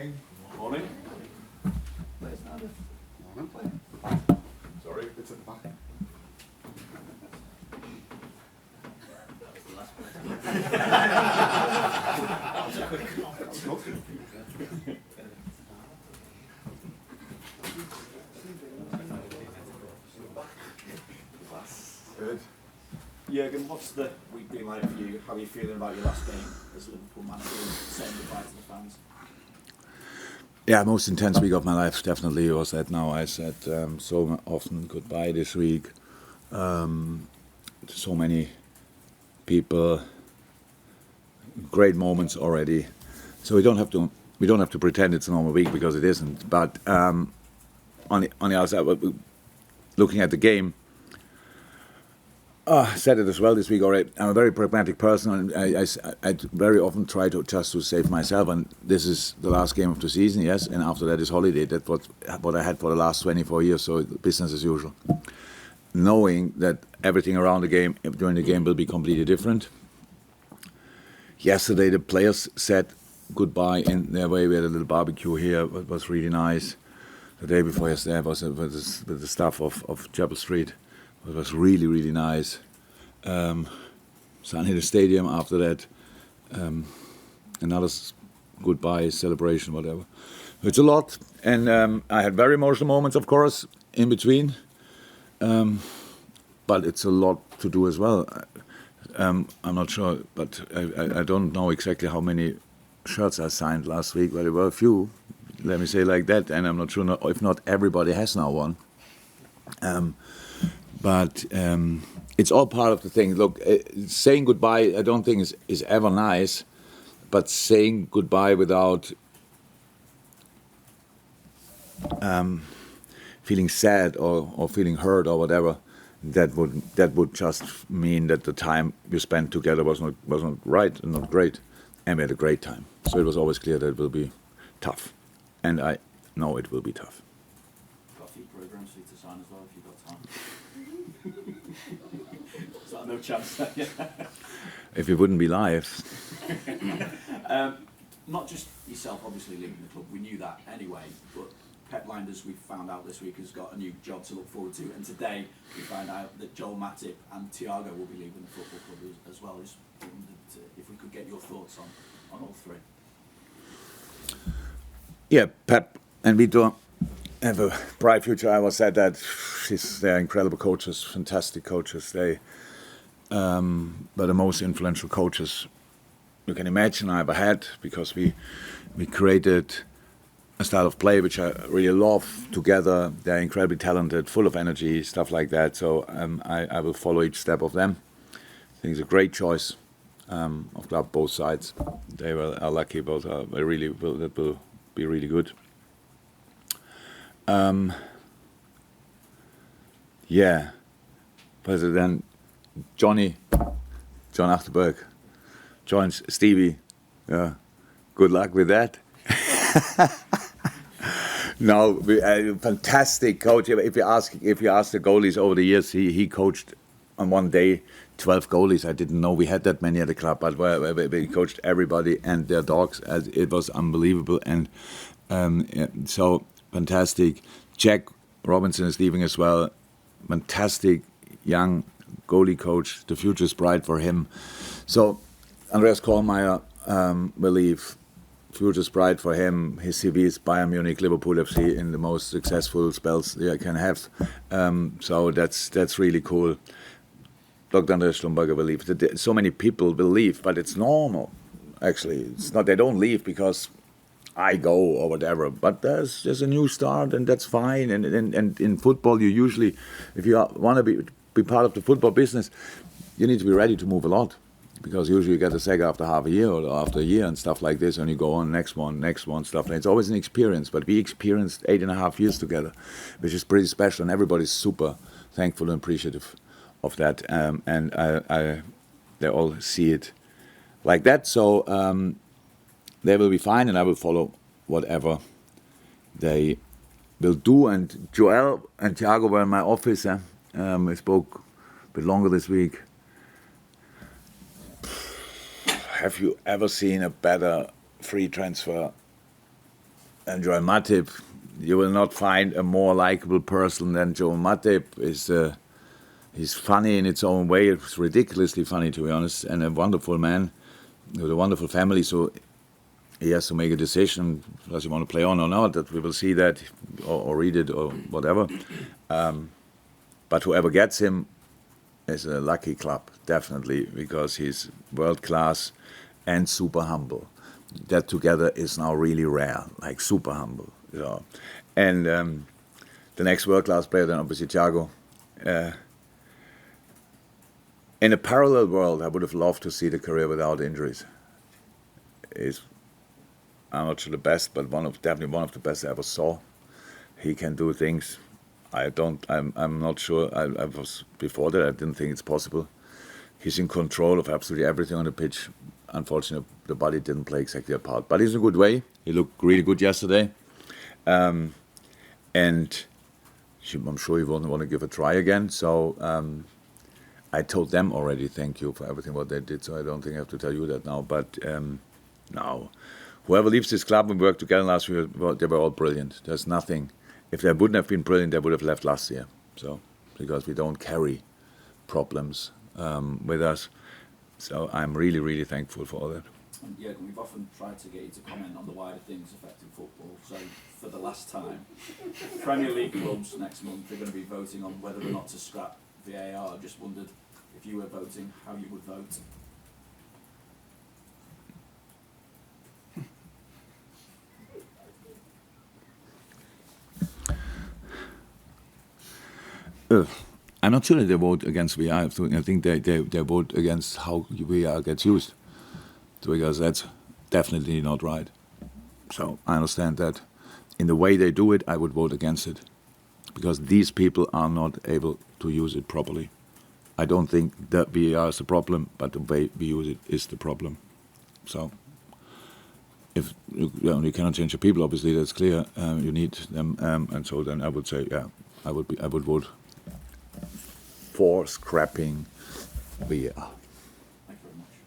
Morning. Morning. Where's Nader? Morning. Sorry, it's at the back. Good. Jurgen, what's the week been like for you? How are you feeling about your last game as Liverpool manager and saying goodbye to the fans? Yeah, most intense week of my life definitely was that. Now I said so often goodbye this week. So many people, great moments already. So we don't have to pretend it's a normal week, because it isn't. But on the other side, looking at the game, I said it as well this week already. I'm a very pragmatic person, and I very often try to save myself. And this is the last game of the season, yes. And after that is holiday. That's what I had for the last 24 years. So business as usual. Knowing that everything around the game, during the game, will be completely different. Yesterday, the players said goodbye in their way. We had a little barbecue here. It was really nice. The day before yesterday, I was with the staff of Chapel Street. It was really, really nice. Sunny the stadium after that. Another goodbye celebration, whatever. It's a lot. And I had very emotional moments, of course, in between. But it's a lot to do as well. I'm not sure, but I don't know exactly how many shirts I signed last week, but there were a few, let me say like that, and I'm not sure if not everybody has now one. But it's all part of the thing. Look, saying goodbye, I don't think is ever nice, but saying goodbye without feeling sad or feeling hurt or whatever, that would just mean that the time you spent together was not right and not great, and we had a great time. So it was always clear that it will be tough, and I know it will be tough. Got a few programs for you to sign as well if you've got time. Is that no chance there? If it wouldn't be live. Not just yourself, obviously, leaving the club. We knew that anyway, but Pep Lijnders, we found out this week, has got a new job to look forward to, and today we found out that Joel Matip and Thiago will be leaving the football club as well. If we could get your thoughts on all three. Yeah, Pep and Vito have a bright future. I always said that. They're incredible coaches, fantastic coaches. They are the most influential coaches you can imagine I ever had, because we created a style of play which I really love together. They're incredibly talented, full of energy, stuff like that. So I will follow each step of them. I think it's a great choice of club, both sides. They are lucky, both are really that will be really good. Yeah, but then John Achterberg joins Stevie. Yeah, good luck with that. No, fantastic coach. If you ask the goalies over the years, he coached on one day 12 goalies. I didn't know we had that many at the club, but he coached everybody and their dogs. It was unbelievable, and so fantastic. Jack Robinson is leaving as well. Fantastic young goalie coach. The future is bright for him. So Andreas Kohlmeier will leave. Future is bright for him. His CV is Bayern Munich, Liverpool FC in the most successful spells you can have. So that's really cool. Dr. Andreas Schlumberger will leave. So many people will leave, but it's normal. Actually, it's not. They don't leave because I go or whatever. But there's a new start, and that's fine. And in football, you usually, if you want to be part of the football business, you need to be ready to move a lot. Because usually you get a sack after half a year or after a year and stuff like this, and you go on next one, stuff like that. It's always an experience, but we experienced 8.5 years together, which is pretty special, and everybody's super thankful and appreciative of that, and they all see it like that. So they will be fine, and I will follow whatever they will do. And Joel and Thiago were in my office. We spoke a bit longer this week. Have you ever seen a better free transfer And Joel Matip, you will not find a more likable person than Joel Matip. He's funny in its own way. It's ridiculously funny, to be honest, and a wonderful man with a wonderful family. So he has to make a decision, does he want to play on or not, that we will see that, or read it, or whatever. But whoever gets him is a lucky club, definitely, because he's world-class and super humble. That together is now really rare, like super humble. You know. And the next world-class player, then obviously Thiago. In a parallel world, I would have loved to see the career without injuries. I'm not sure the best, but definitely one of the best I ever saw. He can do things. I'm not sure. I was before that. I didn't think it's possible. He's in control of absolutely everything on the pitch. Unfortunately, the body didn't play exactly a part. But he's in a good way. He looked really good yesterday, and I'm sure he won't want to give a try again. So I told them already thank you for everything what they did. So I don't think I have to tell you that now. But now, whoever leaves this club and worked together last year, they were all brilliant. There's nothing. If they wouldn't have been brilliant, they would have left last year. So because we don't carry problems with us. So I'm really, really thankful for all that. And Jurgen, we've often tried to get you to comment on the wider things affecting football. So for the last time, Premier League clubs next month, they're going to be voting on whether or not to scrap VAR. I just wondered if you were voting, how you would vote. I'm not sure that they vote against VAR. I think they vote against how VAR gets used, because that's definitely not right. So I understand that. In the way they do it, I would vote against it, because these people are not able to use it properly. I don't think that VAR is the problem, but the way we use it is the problem. So if you cannot change the people, obviously that's clear. You need them, and so then I would say, yeah, I would vote for scrapping VAR. Thank you very much.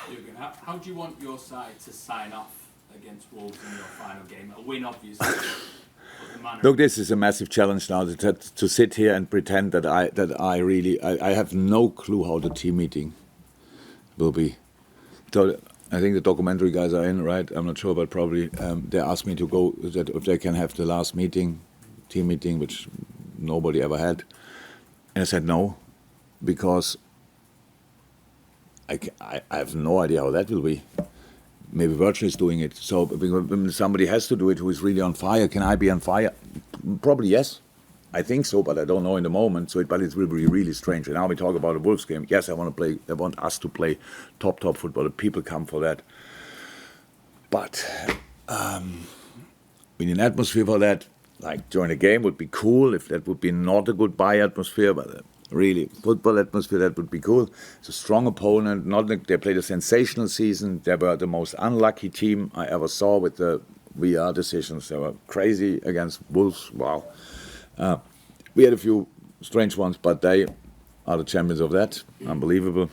Jurgen, how do you want your side to sign off against Wolves in your final game? A win, obviously. Look, this is a massive challenge now to sit here and pretend that I have no clue how the team meeting will be. So I think the documentary guys are in, right? I'm not sure, but probably they asked me to go, that if they can have the last team meeting, which nobody ever had. And I said no, because I have no idea how that will be. Maybe Virgil is doing it. So somebody has to do it who is really on fire. Can I be on fire? Probably yes. I think so, but I don't know in the moment. But it will be really strange. And now we talk about a Wolves game. Yes, I want us to play top football. The people come for that. But we need an atmosphere for that. Like during a game would be cool. If that would be not a goodbye atmosphere, but really football atmosphere, that would be cool. It's a strong opponent. They played a sensational season. They were the most unlucky team I ever saw with the VAR decisions. They were crazy against Wolves. Wow. We had a few strange ones, but they are the champions of that. Unbelievable.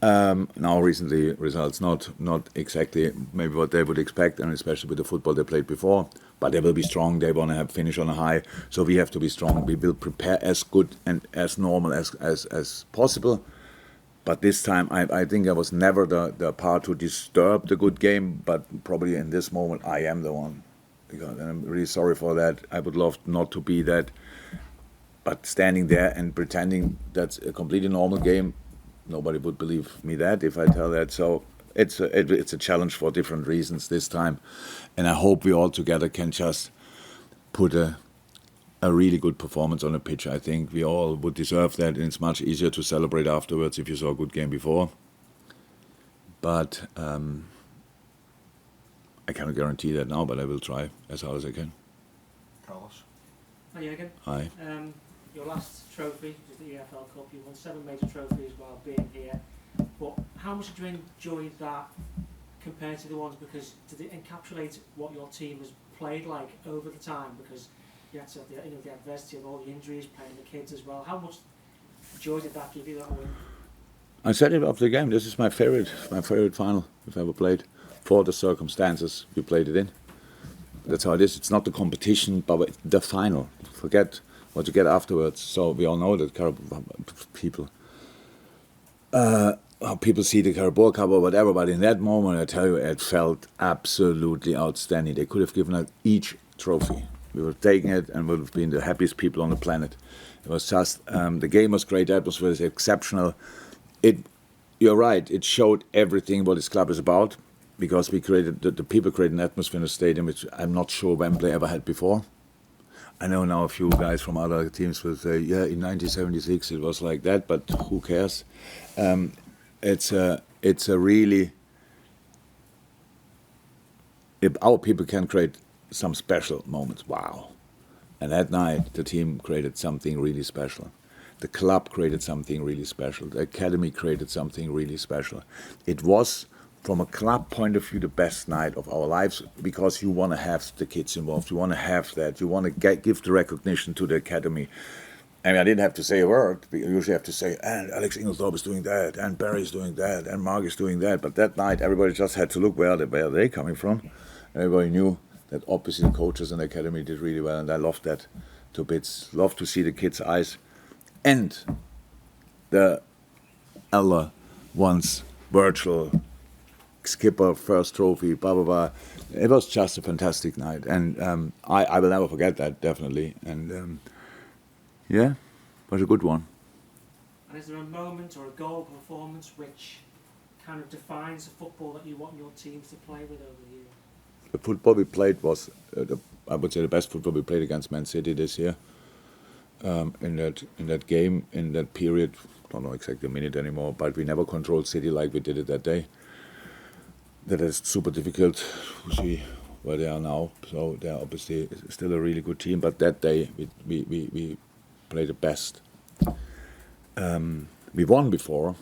Now recently results not exactly maybe what they would expect, and especially with the football they played before. But they will be strong. They want to finish on a high. So we have to be strong. We will prepare as good and as normal as possible. But this time, I think I was never the part to disturb the good game. But probably in this moment, I am the one. And I'm really sorry for that. I would love not to be that. But standing there and pretending that's a completely normal game, nobody would believe me that if I tell that. So it's a challenge for different reasons this time. And I hope we all together can just put a really good performance on the pitch. I think we all would deserve that, and it's much easier to celebrate afterwards if you saw a good game before. But I cannot guarantee that now, but I will try as hard as I can. Carlos. Hi, Jurgen. Aye. Your last trophy is the EFL Cup. You won 7 major trophies while being here. But how much did you enjoy that compared to the ones? Because did it encapsulate what your team has played like over the time? Because you had to have the adversity of all the injuries, playing the kids as well. How much joy did that give you, that win? I said it after the game. This is my favorite final I've ever played. for the circumstances we played it in. That's how it is. It's not the competition, but the final. Forget what you get afterwards. So we all know that people how people see the Carabao Cup or whatever, but in that moment, I tell you, it felt absolutely outstanding. They could have given us each trophy. We would have taken it and would have been the happiest people on the planet. It was just, the game was great, the atmosphere was exceptional. You're right, it showed everything what this club is about, because we created, the people created an atmosphere in the stadium which I'm not sure Wembley ever had before. I know now a few guys from other teams will say, yeah, in 1976 it was like that, but who cares? It's a really, if our people can create some special moments, wow. And that night the team created something really special. The club created something really special. The academy created something really special. It was, from a club point of view, the best night of our lives, because you want to have the kids involved. You want to have that. You want to give the recognition to the academy. I mean, I didn't have to say a word. You usually have to say, and Alex Inglethorpe is doing that, and Barry's doing that, and Mark is doing that. But that night, everybody just had to look where are they coming from. Everybody knew that obviously the coaches and the academy did really well, and I loved that to bits. Loved to see the kids' eyes. And the elder ones, Virgil, skipper, first trophy, blah, blah, blah. It was just a fantastic night. And I will never forget that, definitely. And yeah, it was a good one. And is there a moment or a goal performance which kind of defines the football that you want your teams to play with over the years? The football we played was, I would say, the best football we played against Man City this year. In that game, in that period, I don't know exactly a minute anymore, but we never controlled City like we did it that day. That is super difficult to see where they are now. So they're obviously still a really good team, but that day we played the best. We won before,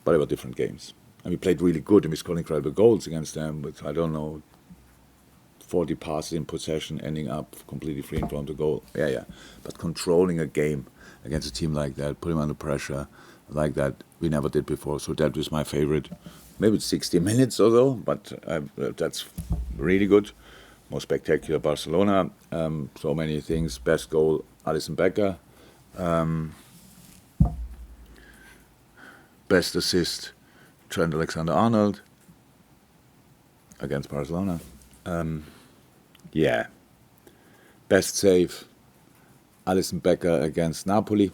but they were different games. And we played really good, and we scored incredible goals against them with, I don't know, 40 passes in possession, ending up completely free in front of the goal. Yeah. But controlling a game against a team like that, putting them under pressure like that, we never did before. So that was my favorite. Maybe it's 60 minutes or so, but that's really good. More spectacular Barcelona. So many things. Best goal, Alisson Becker. Best assist, Trent Alexander-Arnold against Barcelona. Yeah. Best save, Alisson Becker against Napoli.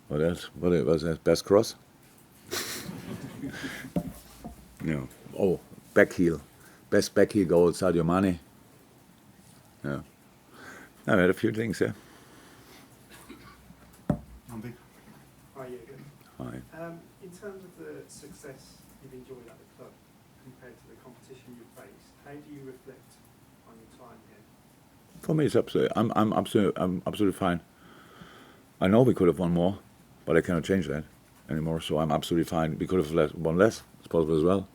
What else? What was that? Best cross? No. Oh, back heel. Best back heel goal, Sadio Mane. Yeah. I had a few things, yeah. Andy? Hi, Jurgen. Hi. In terms of the success you've enjoyed at the club compared to the competition you faced, how do you reflect on your time here? For me, it's absolutely. I'm absolutely fine. I know we could have won more, but I cannot change that anymore. So I'm absolutely fine. We could have won less. It's possible as well.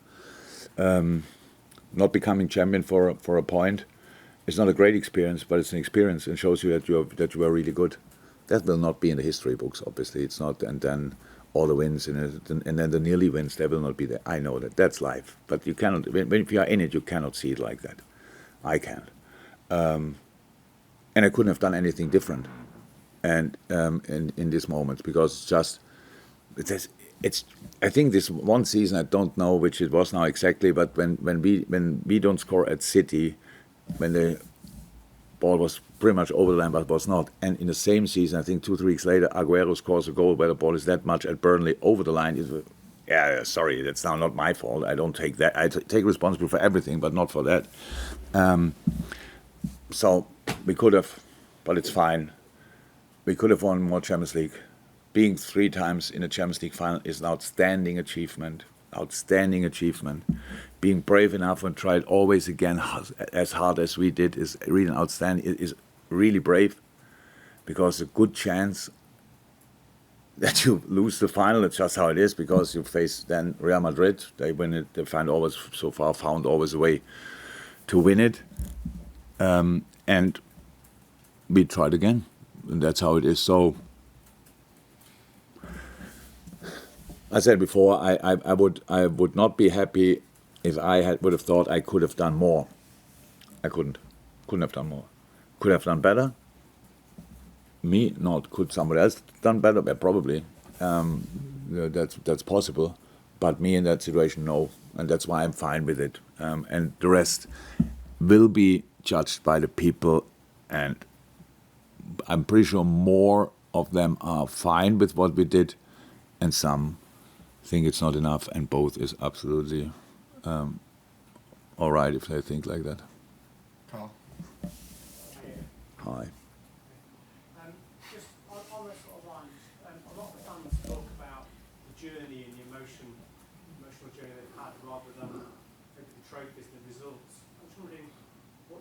Not becoming champion for a point, it's not a great experience, but it's an experience and shows you that you are really good. That will not be in the history books, obviously. It's not, and then all the wins and then the nearly wins, they will not be there. I know that. That's life. But you cannot, if you are in it, you cannot see it like that. I can. And I couldn't have done anything different. And in this moment, because it's I think this one season, I don't know which it was now exactly, but when we don't score at City, when the ball was pretty much over the line, but was not. And in the same season, I think 2-3 weeks later, Aguero scores a goal where the ball is that much at Burnley over the line. Sorry, that's now not my fault. I don't take that. I take responsibility for everything, but not for that. So we could have, but it's fine. We could have won more Champions League. Being 3 times in a Champions League final is an outstanding achievement. Outstanding achievement. Being brave enough and try it always again as hard as we did is really outstanding. It is really brave, because a good chance that you lose the final. It's just how it is, because you face then Real Madrid. They win it. They found always a way to win it. And we tried again, and that's how it is. So I said before, I would not be happy if I would have thought I could have done more. I couldn't have done more. Could have done better. Me, not. Could somebody else done better? Yeah, probably. That's possible. But me in that situation, no. And that's why I'm fine with it. And the rest will be judged by the people. And I'm pretty sure more of them are fine with what we did, and some think it's not enough, and both is absolutely all right if they think like that. Carl. Hi. Just on those sort of lines, a lot of the fans talk about the journey and the emotional journey they've had rather than maybe the trophies and the results. I'm just wondering what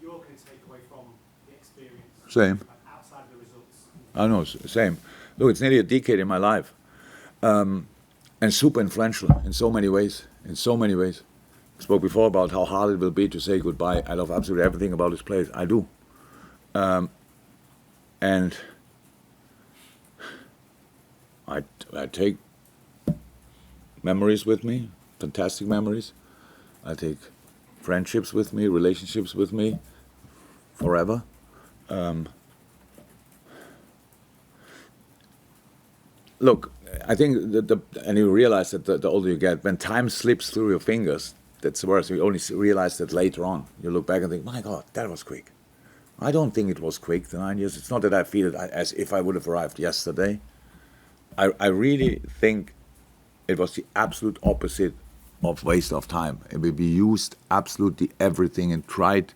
you're going to take away from the experience Same. outside of the results. I know, same. Look, it's nearly a decade in my life. And super influential in so many ways. In so many ways. I spoke before about how hard it will be to say goodbye. I love absolutely everything about this place. I do. And I take memories with me, fantastic memories. I take friendships with me, relationships with me, forever. Look, I think and you realize that the older you get, when time slips through your fingers, that's worse. You only realize that later on. You look back and think, my God, that was quick. I don't think it was quick, the 9 years. It's not that I feel it as if I would have arrived yesterday. I really think it was the absolute opposite of waste of time. We used absolutely everything and tried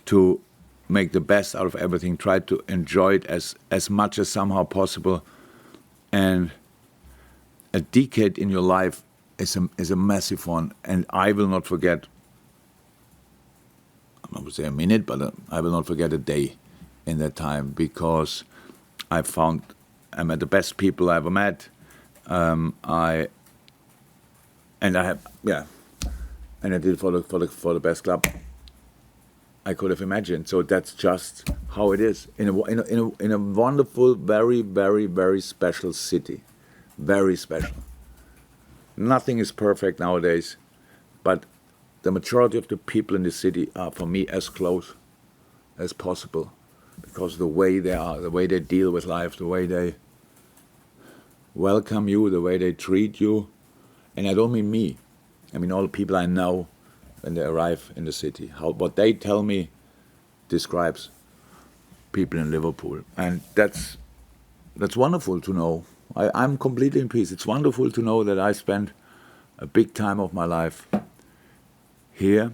to make the best out of everything, tried to enjoy it as much as somehow possible. And a decade in your life is a massive one, and I will not forget. I'm not going to say a minute, but I will not forget a day in that time, because I met the best people I ever met. And I did it for the best club I could have imagined. So that's just how it is in a wonderful, very, very, very special city, very special. Nothing is perfect nowadays, but the majority of the people in the city are, for me, as close as possible, because the way they are, the way they deal with life, the way they welcome you, the way they treat you, and I don't mean me. I mean all the people I know when they arrive in the city. What they tell me describes people in Liverpool, and that's wonderful to know. I'm completely in peace. It's wonderful to know that I spent a big time of my life here.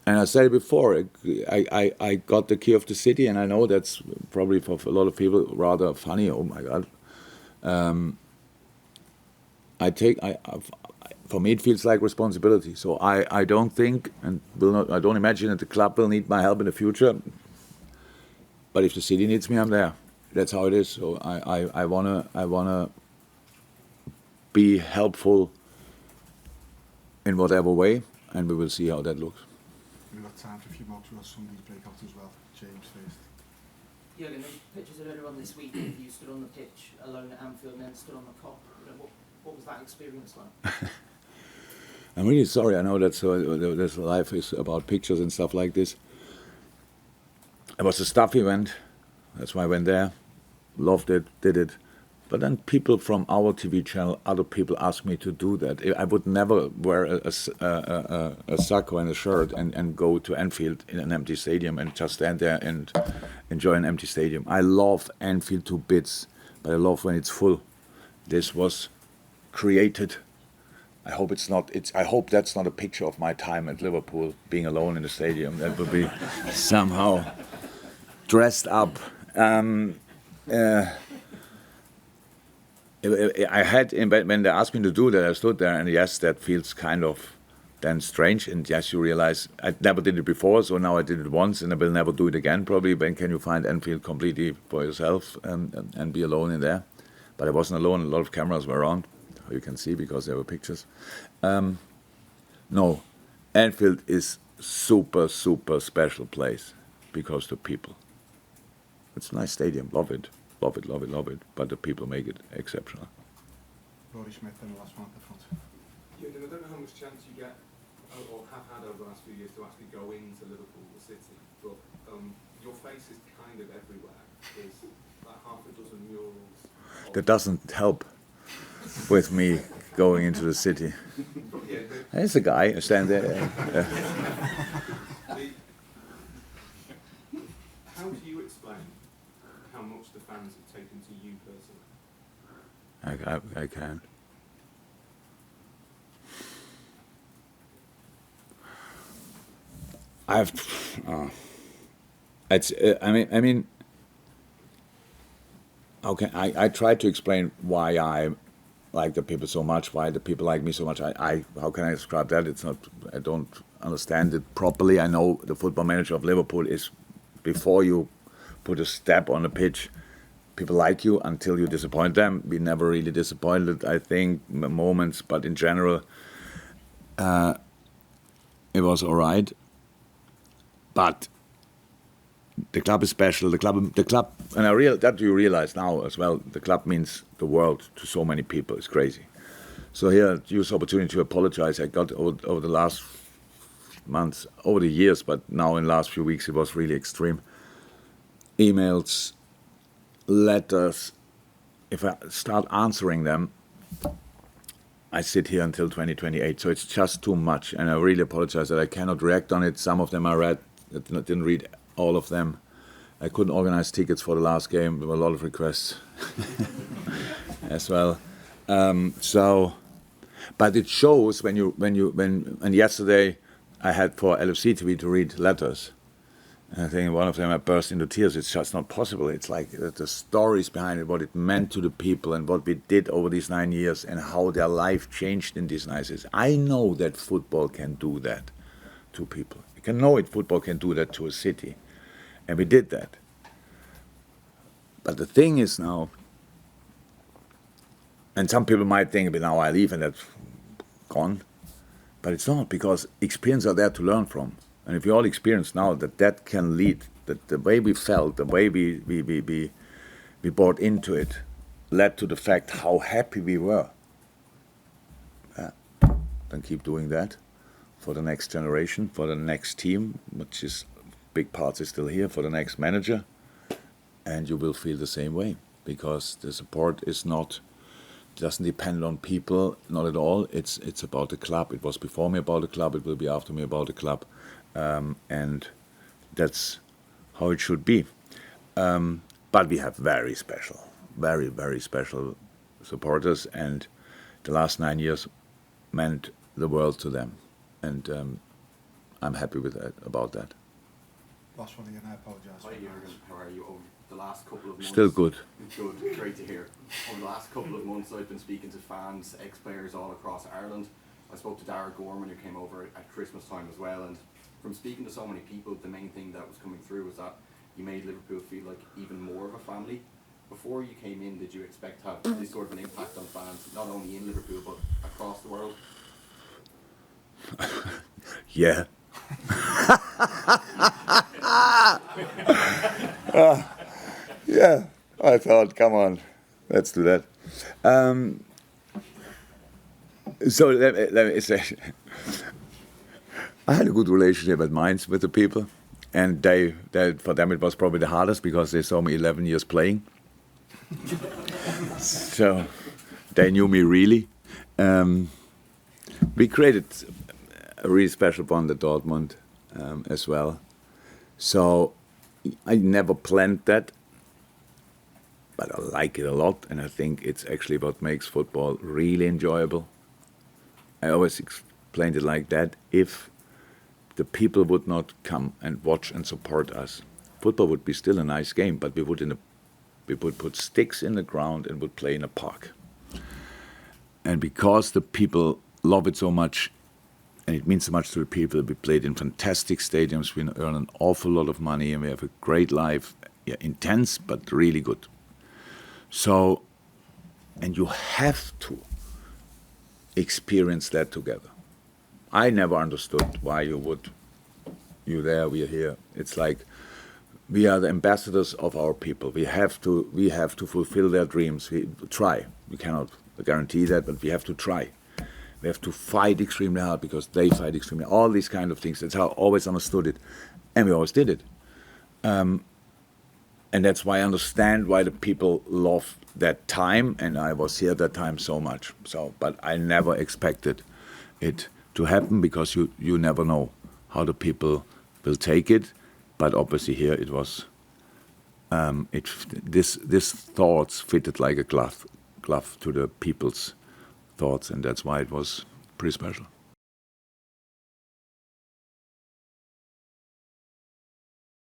And I said it before, I got the key of the city, and I know that's probably for a lot of people rather funny. Oh my God. For me, it feels like responsibility. So I don't think, and I don't imagine that the club will need my help in the future. But if the city needs me, I'm there. That's how it is. So I wanna be helpful in whatever way, and we will see how that looks. We've got time for a few more to us. Somebody's breakout as well. James first. Jurgen, those pictures earlier on this week, you stood on the pitch alone at Anfield and then stood on the cop. What was that experience like? I'm really sorry. I know that this life is about pictures and stuff like this. It was a staff event. That's why I went there. Loved it, did it. But then people from our TV channel, other people asked me to do that. I would never wear a sacco and a shirt and go to Anfield in an empty stadium and just stand there and enjoy an empty stadium. I love Anfield to bits, but I love when it's full. This was created. I hope I hope that's not a picture of my time at Liverpool, being alone in the stadium. That would be somehow dressed up. I had, when they asked me to do that, I stood there, and yes, that feels kind of then strange. And yes, you realize I never did it before, so now I did it once, and I will never do it again. Probably. When can you find Anfield completely for yourself and be alone in there? But I wasn't alone. A lot of cameras were around, you can see, because there were pictures. No, Anfield is super, super special place because the people. It's a nice stadium. Love it. Love it, love it, love it. But the people make it exceptional. Rory Smith and the last one at the front. Jurgen, I don't know how much chance you get or have had over the last few years to actually go into Liverpool, the city, but your face is kind of everywhere. There's like half a dozen murals. That doesn't help with me going into the city. Yeah, There's a guy who stand there. how do you explain how much the fans have taken to you personally? I can. I mean, okay. I try to explain why I like the people so much, why the people like me so much. How can I describe that? It's not. I don't understand it properly. I know the football manager of Liverpool is, before you put a step on the pitch, people like you until you disappoint them. We never really disappointed, I think, moments, but in general, it was all right. But the club is special. The club, and that you realize now as well. The club means the world to so many people. It's crazy. So here, use opportunity to apologize. I got over the last months, over the years, but now in the last few weeks, it was really extreme. Emails, letters. If I start answering them, I sit here until 2028. So it's just too much, and I really apologize that I cannot react on it. Some of them I read. I didn't read all of them. I couldn't organize tickets for the last game. There were a lot of requests as well. But it shows and yesterday I had for LFC TV to read letters. And I think one of them I burst into tears. It's just not possible. It's like the stories behind it, what it meant to the people and what we did over these 9 years and how their life changed in these 9 years. I know that football can do that to people. You can know it, football can do that to a city. And we did that. But the thing is now, and some people might think, now I leave and that's gone. But it's not, because experiences are there to learn from. And if we all experience now that can lead, that the way we felt, the way we bought into it, led to the fact how happy we were. Then keep doing that for the next generation, for the next team, which is big parts is still here, for the next manager, and you will feel the same way, because the support doesn't depend on people, not at all. It's about the club. It was before me about the club. It will be after me about the club, and that's how it should be. But we have very special, very, very special supporters, and the last 9 years meant the world to them, and I'm happy with that, about that. Last one again, I apologise. Hi Jurgen, how are you? Over the last couple of months... Still good. Good, great to hear. Over the last couple of months I've been speaking to fans, ex-players all across Ireland. I spoke to Dara Gorman, who came over at Christmas time as well, and from speaking to so many people, the main thing that was coming through was that you made Liverpool feel like even more of a family. Before you came in, did you expect to have this sort of an impact on fans, not only in Liverpool but across the world? Yeah. Yeah, I thought, come on, let's do that. So let me say, I had a good relationship at Mainz with the people, and they for them it was probably the hardest because they saw me 11 years playing. So they knew me really. We created a really special bond at Dortmund as well. So I never planned that, but I like it a lot, and I think it's actually what makes football really enjoyable. I always explained it like that. If the people would not come and watch and support us, football would be still a nice game, but we would put sticks in the ground and would play in a park. And because the people love it so much, and it means so much to the people, we played in fantastic stadiums, we earn an awful lot of money, and we have a great life. Yeah, intense, but really good. So, and you have to experience that together. I never understood why you there, we are here. It's like we are the ambassadors of our people. We have to fulfill their dreams. We try. We cannot guarantee that, but we have to try. We have to fight extremely hard because they fight extremely hard. All these kind of things. That's how I always understood it. And we always did it. And that's why I understand why the people love that time, and I was here at that time so much. So, but I never expected it to happen because you never know how the people will take it. But obviously here it was, this thoughts fitted like a glove to the people's thoughts, and that's why it was pretty special.